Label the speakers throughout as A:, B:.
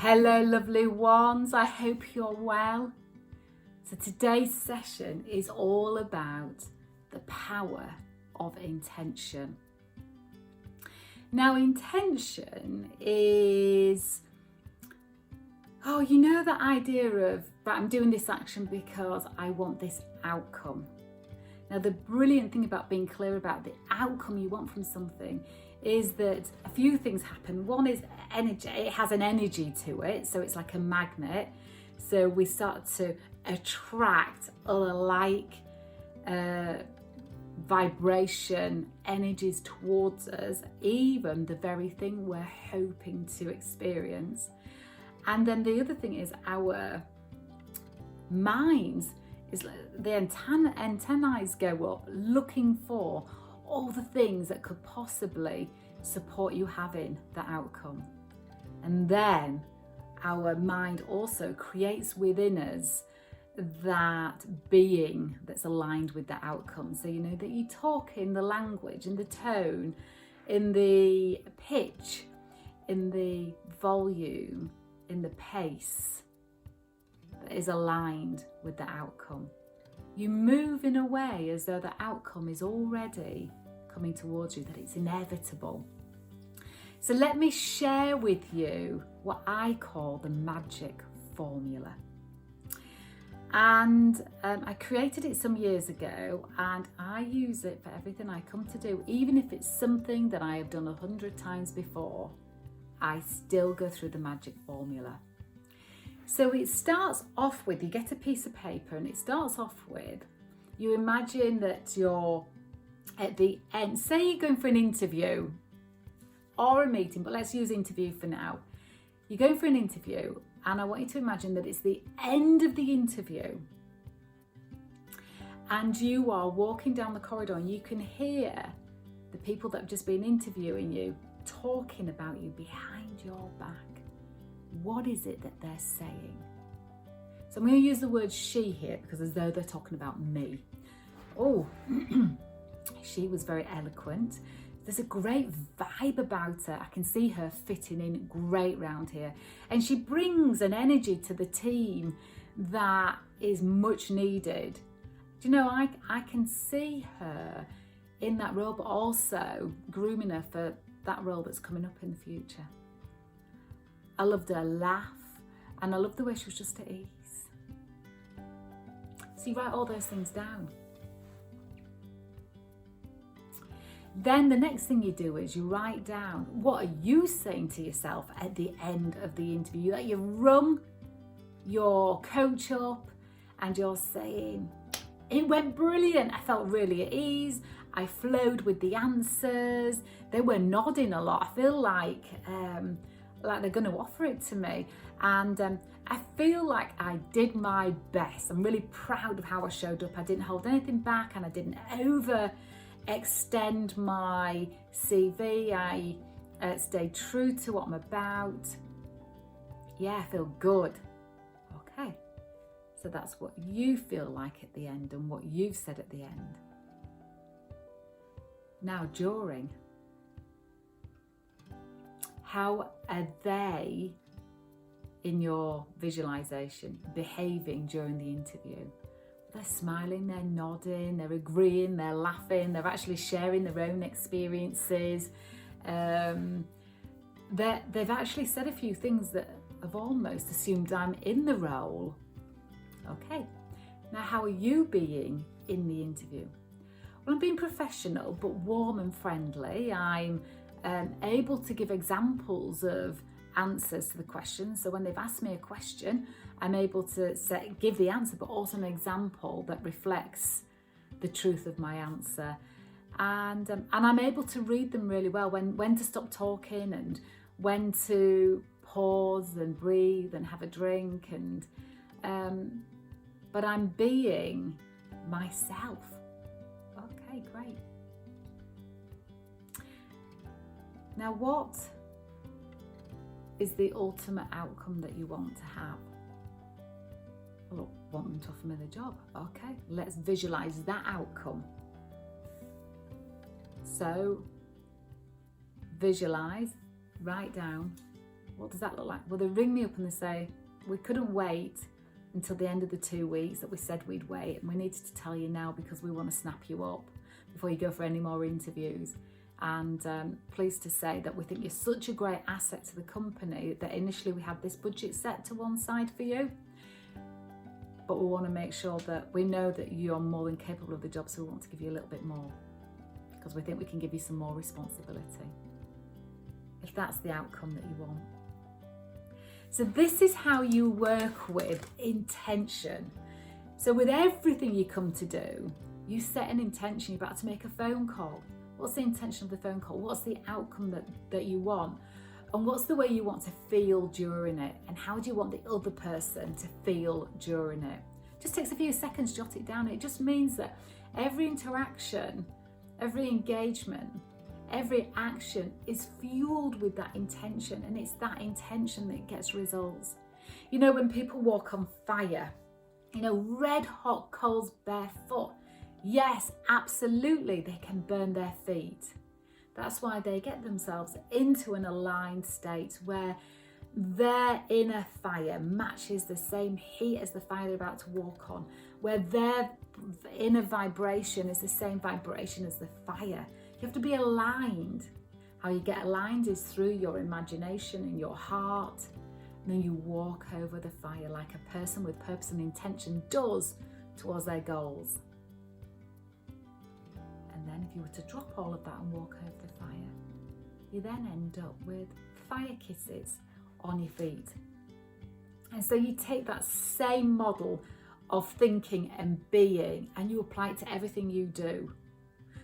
A: Hello lovely ones, I hope you're well. So today's session is all about the power of intention. Now intention is, the idea of, right, I'm doing this action because I want this outcome. Now the brilliant thing about being clear about the outcome you want from something is that a few things happen. One is energy, it has an energy to it, so it's like a magnet. So we start to attract other like vibration energies towards us, even the very thing we're hoping to experience. And then the other thing is our minds, is the antennae go up looking for all the things that could possibly support you having the outcome. And then our mind also creates within us that being that's aligned with the outcome. So that you talk in the language, in the tone, in the pitch, in the volume, in the pace that is aligned with the outcome. You move in a way as though the outcome is already coming towards you, that it's inevitable. So let me share with you what I call the magic formula. And I created it some years ago, and I use it for everything I come to do. Even if it's something that I have done 100 times before, I still go through the magic formula. So it starts off with, you get a piece of paper, and it starts off with, you imagine that you're at the end. Say you're going for an interview or a meeting, but let's use interview for now. You're going for an interview, and I want you to imagine that it's the end of the interview, and you are walking down the corridor, and you can hear the people that have just been interviewing you talking about you behind your back. What is it that they're saying? So I'm going to use the word she here, because as though they're talking about me. Oh, she was very eloquent. There's a great vibe about her. I can see her fitting in great round here. And she brings an energy to the team that is much needed. Do you know, I can see her in that role, but also grooming her for that role that's coming up in the future. I loved her laugh, and I loved the way she was just at ease. So you write all those things down. Then the next thing you do is you write down, what are you saying to yourself at the end of the interview? That you've rung your coach up and you're saying, it went brilliant. I felt really at ease. I flowed with the answers. They were nodding a lot. I feel like they're going to offer it to me. And I feel like I did my best. I'm really proud of how I showed up. I didn't hold anything back, and I didn't extend my CV. I stayed true to what I'm about. Yeah, I feel good. Okay, so that's what you feel like at the end and what you've said at the end. Now during, how are they in your visualization behaving during the interview? They're smiling, they're nodding, they're agreeing, they're laughing, they're actually sharing their own experiences. They've actually said a few things that have almost assumed I'm in the role. Okay, now how are you being in the interview? Well, I'm being professional but warm and friendly. I'm able to give examples of answers to the questions. So when they've asked me a question, I'm able to give the answer, but also an example that reflects the truth of my answer. And I'm able to read them really well, when to stop talking and when to pause and breathe and have a drink. But I'm being myself. Okay, great. Now, what is the ultimate outcome that you want to have? Well, want them to offer me the job. Okay, let's visualize that outcome. So visualize, write down What does that look like? Well, they ring me up and they say, we couldn't wait until the end of the 2 weeks that we said we'd wait, and we needed to tell you now because we want to snap you up before you go for any more interviews. And pleased to say that we think you're such a great asset to the company that initially we had this budget set to one side for you, but we want to make sure that we know that you're more than capable of the job, so we want to give you a little bit more because we think we can give you some more responsibility if that's the outcome that you want. So this is how you work with intention. So with everything you come to do, you set an intention. You're about to make a phone call. What's the intention of the phone call? What's the outcome that you want? And what's the way you want to feel during it? And how do you want the other person to feel during it? Just takes a few seconds, jot it down. It just means that every interaction, every engagement, every action is fueled with that intention, and it's that intention that gets results. You know, when people walk on fire, you know, red hot coals barefoot, yes, absolutely, they can burn their feet. That's why they get themselves into an aligned state where their inner fire matches the same heat as the fire they're about to walk on, where their inner vibration is the same vibration as the fire. You have to be aligned. How you get aligned is through your imagination and your heart. And then you walk over the fire like a person with purpose and intention does towards their goals. And then if you were to drop all of that and walk over the fire, you then end up with fire kisses on your feet. And so you take that same model of thinking and being and you apply it to everything you do.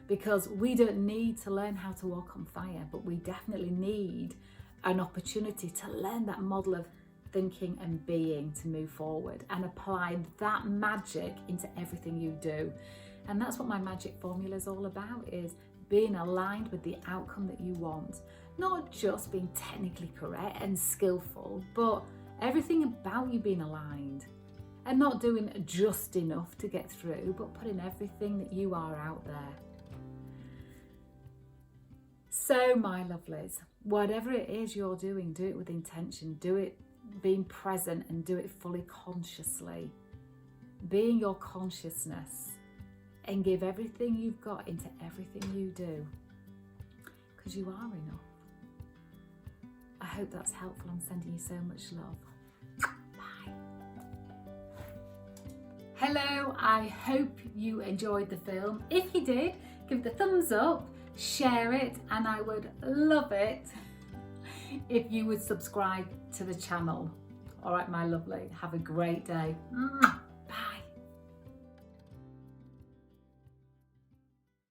A: Because we don't need to learn how to walk on fire, but we definitely need an opportunity to learn that model of thinking and being to move forward and apply that magic into everything you do. And that's what my magic formula is all about, is being aligned with the outcome that you want. Not just being technically correct and skillful, but everything about you being aligned. And not doing just enough to get through, but putting everything that you are out there. So my lovelies, whatever it is you're doing, do it with intention, do it being present and do it fully consciously. Be in your consciousness and give everything you've got into everything you do, because you are enough. I hope that's helpful. I'm sending you so much love. Bye. Hello, I hope you enjoyed the film. If you did, give it a thumbs up, share it, and I would love it if you would subscribe to the channel. All right, my lovely, have a great day.